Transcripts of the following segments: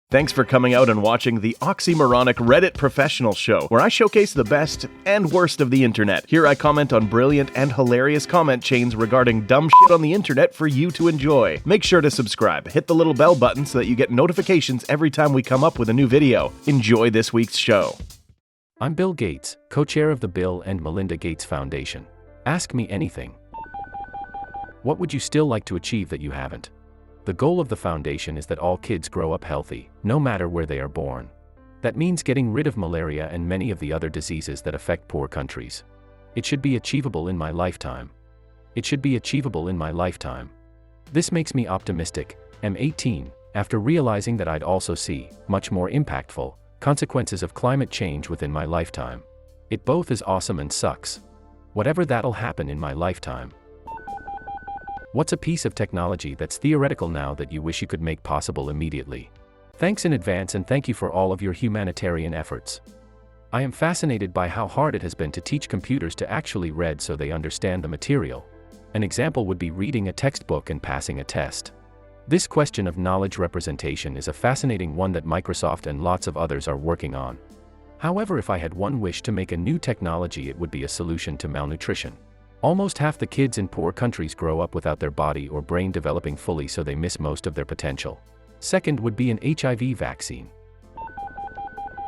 Thanks for coming out and watching the oxymoronic Reddit Professional Show, where I showcase the best and worst of the internet. Here I comment on brilliant and hilarious comment chains regarding dumb shit on the internet for you to enjoy. Make sure to subscribe, hit the little bell button so that you get notifications every time we come up with a new video. Enjoy this week's show. I'm Bill Gates, co-chair of the Bill and Melinda Gates Foundation. Ask me anything. What would you still like to achieve that you haven't? The goal of the foundation is that all kids grow up healthy, no matter where they are born. That means getting rid of malaria and many of the other diseases that affect poor countries. It should be achievable in my lifetime. It should be achievable in my lifetime. This makes me optimistic. I'm 18, after realizing that I'd also see, much more impactful, consequences of climate change within my lifetime. It both is awesome and sucks. Whatever that'll happen in my lifetime. What's a piece of technology that's theoretical now that you wish you could make possible immediately? Thanks in advance, and thank you for all of your humanitarian efforts. I am fascinated by how hard it has been to teach computers to actually read so they understand the material. An example would be reading a textbook and passing a test. This question of knowledge representation is a fascinating one that Microsoft and lots of others are working on. However, if I had one wish to make a new technology, it would be a solution to malnutrition. Almost half the kids in poor countries grow up without their body or brain developing fully, so they miss most of their potential. Second would be an HIV vaccine.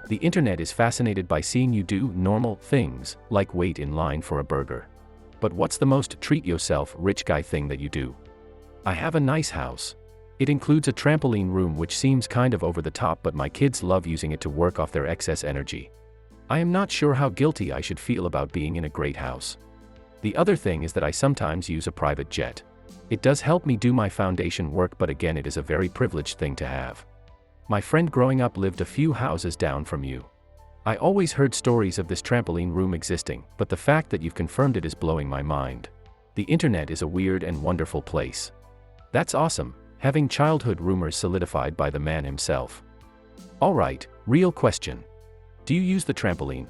The internet is fascinated by seeing you do normal things, like wait in line for a burger. But what's the most treat yourself rich guy thing that you do? I have a nice house. It includes a trampoline room, which seems kind of over the top, but my kids love using it to work off their excess energy. I am not sure how guilty I should feel about being in a great house. The other thing is that I sometimes use a private jet. It does help me do my foundation work, but again, it is a very privileged thing to have. My friend growing up lived a few houses down from you. I always heard stories of this trampoline room existing, but the fact that you've confirmed it is blowing my mind. The internet is a weird and wonderful place. That's awesome, having childhood rumors solidified by the man himself. Alright, real question. Do you use the trampoline?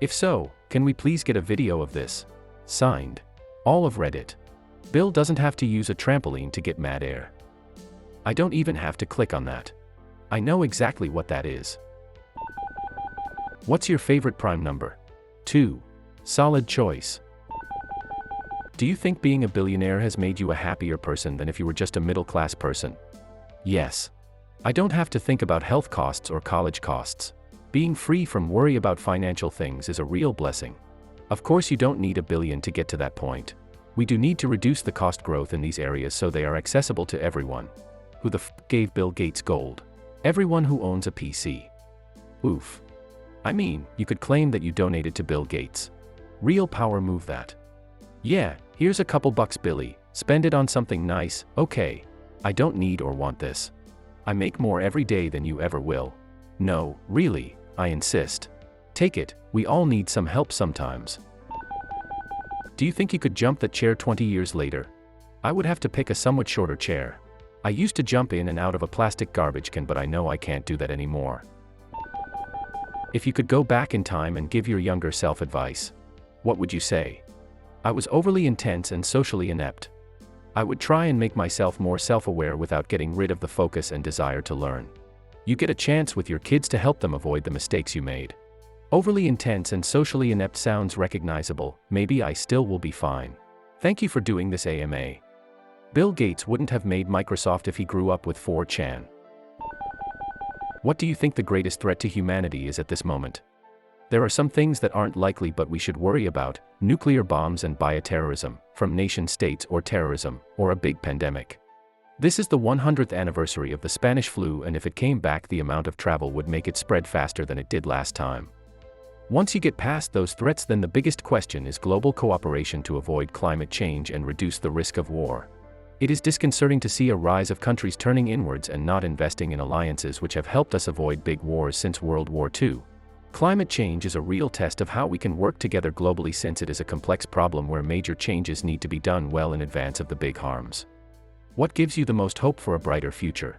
If so, can we please get a video of this? Signed, all of Reddit. Bill doesn't have to use a trampoline to get mad air. I don't even have to click on that. I know exactly what that is. What's your favorite prime number? 2. Solid choice. Do you think being a billionaire has made you a happier person than if you were just a middle-class person? Yes. I don't have to think about health costs or college costs. Being free from worry about financial things is a real blessing. Of course, you don't need $1 billion to get to that point. We do need to reduce the cost growth in these areas so they are accessible to everyone. Who the f gave Bill Gates gold? Everyone who owns a PC. Oof. I mean, you could claim that you donated to Bill Gates. Real power move that. Yeah, here's a couple bucks, Billy. Spend it on something nice. Okay. I don't need or want this. I make more every day than you ever will. No, really, I insist. Take it, we all need some help sometimes. Do you think you could jump that chair 20 years later? I would have to pick a somewhat shorter chair. I used to jump in and out of a plastic garbage can, but I know I can't do that anymore. If you could go back in time and give your younger self advice, what would you say? I was overly intense and socially inept. I would try and make myself more self-aware without getting rid of the focus and desire to learn. You get a chance with your kids to help them avoid the mistakes you made. Overly intense and socially inept sounds recognizable. Maybe I still will be fine. Thank you for doing this AMA. Bill Gates wouldn't have made Microsoft if he grew up with 4chan. What do you think the greatest threat to humanity is at this moment? There are some things that aren't likely but we should worry about: nuclear bombs and bioterrorism, from nation states, or terrorism, or a big pandemic. This is the 100th anniversary of the Spanish flu, and if it came back, the amount of travel would make it spread faster than it did last time. Once you get past those threats, then the biggest question is global cooperation to avoid climate change and reduce the risk of war. It is disconcerting to see a rise of countries turning inwards and not investing in alliances which have helped us avoid big wars since World War II. Climate change is a real test of how we can work together globally, since it is a complex problem where major changes need to be done well in advance of the big harms. What gives you the most hope for a brighter future?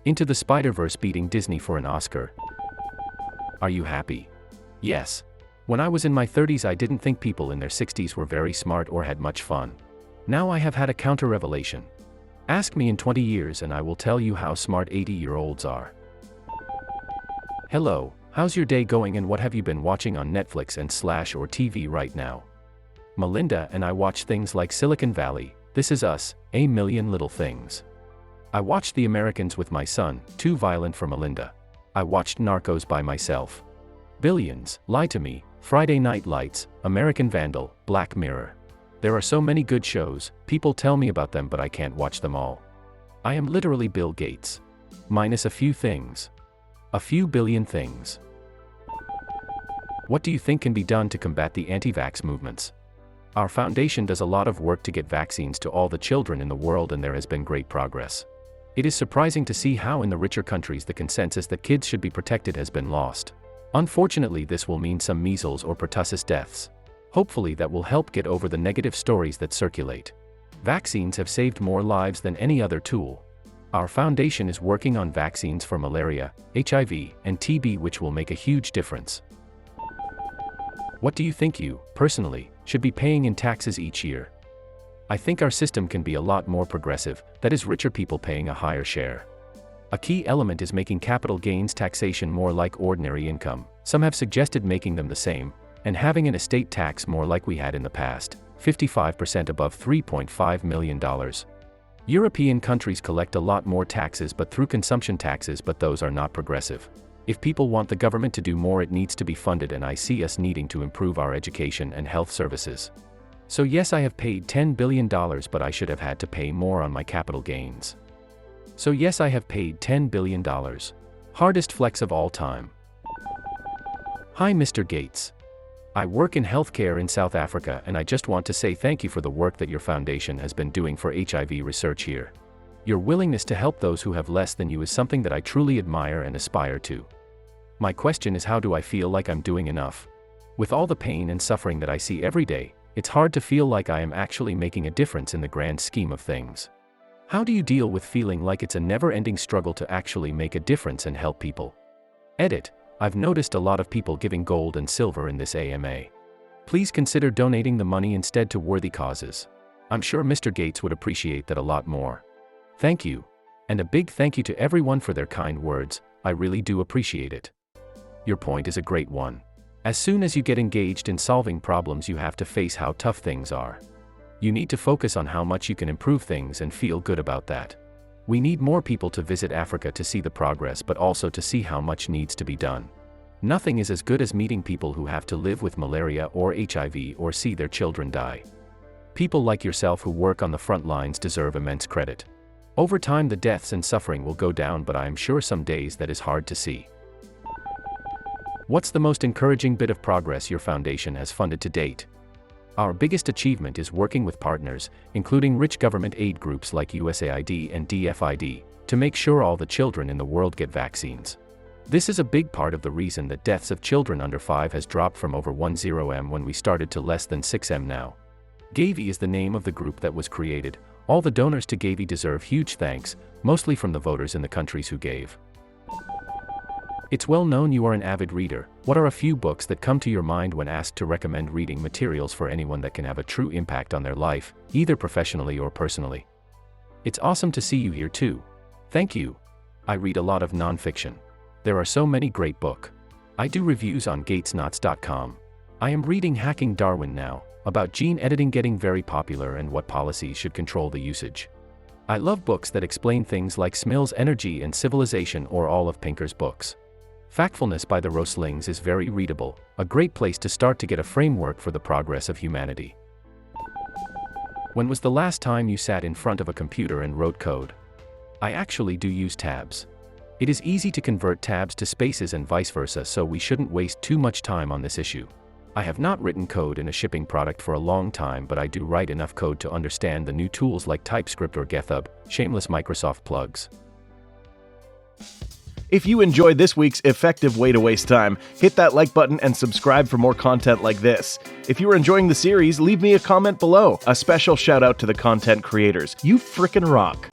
Into the Spider-Verse beating Disney for an Oscar. Are you happy? Yes. When I was in my 30s, I didn't think people in their 60s were very smart or had much fun. Now I have had a counter-revelation. Ask me in 20 years and I will tell you how smart 80-year-olds are. Hello, how's your day going and what have you been watching on Netflix and / or TV right now? Melinda and I watch things like Silicon Valley, This Is Us, A Million Little Things. I watched The Americans with my son, too violent for Melinda. I watched Narcos by myself. Billions, Lie to Me, Friday Night Lights, American Vandal, Black Mirror. There are so many good shows, people tell me about them but I can't watch them all. I am literally Bill Gates. Minus a few things. A few billion things. What do you think can be done to combat the anti-vax movements? Our foundation does a lot of work to get vaccines to all the children in the world and there has been great progress. It is surprising to see how in the richer countries the consensus that kids should be protected has been lost. Unfortunately, this will mean some measles or pertussis deaths. Hopefully that will help get over the negative stories that circulate. Vaccines have saved more lives than any other tool. Our foundation is working on vaccines for malaria, HIV, and TB, which will make a huge difference. What do you think you, personally, should be paying in taxes each year? I think our system can be a lot more progressive, that is richer people paying a higher share. A key element is making capital gains taxation more like ordinary income. Some have suggested making them the same, and having an estate tax more like we had in the past, 55% above $3.5 million. European countries collect a lot more taxes but through consumption taxes, but those are not progressive. If people want the government to do more, it needs to be funded, and I see us needing to improve our education and health services. So yes, I have paid $10 billion, but I should have had to pay more on my capital gains. So yes, I have paid $10 billion. Hardest flex of all time. Hi Mr. Gates. I work in healthcare in South Africa and I just want to say thank you for the work that your foundation has been doing for HIV research here. Your willingness to help those who have less than you is something that I truly admire and aspire to. My question is, how do I feel like I'm doing enough? With all the pain and suffering that I see every day, it's hard to feel like I am actually making a difference in the grand scheme of things. How do you deal with feeling like it's a never-ending struggle to actually make a difference and help people? Edit. I've noticed a lot of people giving gold and silver in this AMA. Please consider donating the money instead to worthy causes. I'm sure Mr. Gates would appreciate that a lot more. Thank you. And a big thank you to everyone for their kind words, I really do appreciate it. Your point is a great one. As soon as you get engaged in solving problems, you have to face how tough things are. You need to focus on how much you can improve things and feel good about that. We need more people to visit Africa to see the progress, but also to see how much needs to be done. Nothing is as good as meeting people who have to live with malaria or HIV or see their children die. People like yourself who work on the front lines deserve immense credit. Over time the deaths and suffering will go down, but I am sure some days that is hard to see. What's the most encouraging bit of progress your foundation has funded to date? Our biggest achievement is working with partners, including rich government aid groups like USAID and DFID, to make sure all the children in the world get vaccines. This is a big part of the reason that deaths of children under 5 has dropped from over 10M when we started to less than 6M now. Gavi is the name of the group that was created. All the donors to Gavi deserve huge thanks, mostly from the voters in the countries who gave. It's well known you are an avid reader. What are a few books that come to your mind when asked to recommend reading materials for anyone that can have a true impact on their life, either professionally or personally? It's awesome to see you here too. Thank you. I read a lot of nonfiction. There are so many great books. I do reviews on gatesnots.com. I am reading Hacking Darwin now, about gene editing getting very popular and what policies should control the usage. I love books that explain things like Smill's Energy and Civilization or all of Pinker's books. Factfulness by the Roslings is very readable, a great place to start to get a framework for the progress of humanity. When was the last time you sat in front of a computer and wrote code? I actually do use tabs. It is easy to convert tabs to spaces and vice versa, so we shouldn't waste too much time on this issue. I have not written code in a shipping product for a long time, but I do write enough code to understand the new tools like TypeScript or GitHub, shameless Microsoft plugs. If you enjoyed this week's effective way to waste time, hit that like button and subscribe for more content like this. If you are enjoying the series, leave me a comment below. A special shout out to the content creators. You frickin' rock.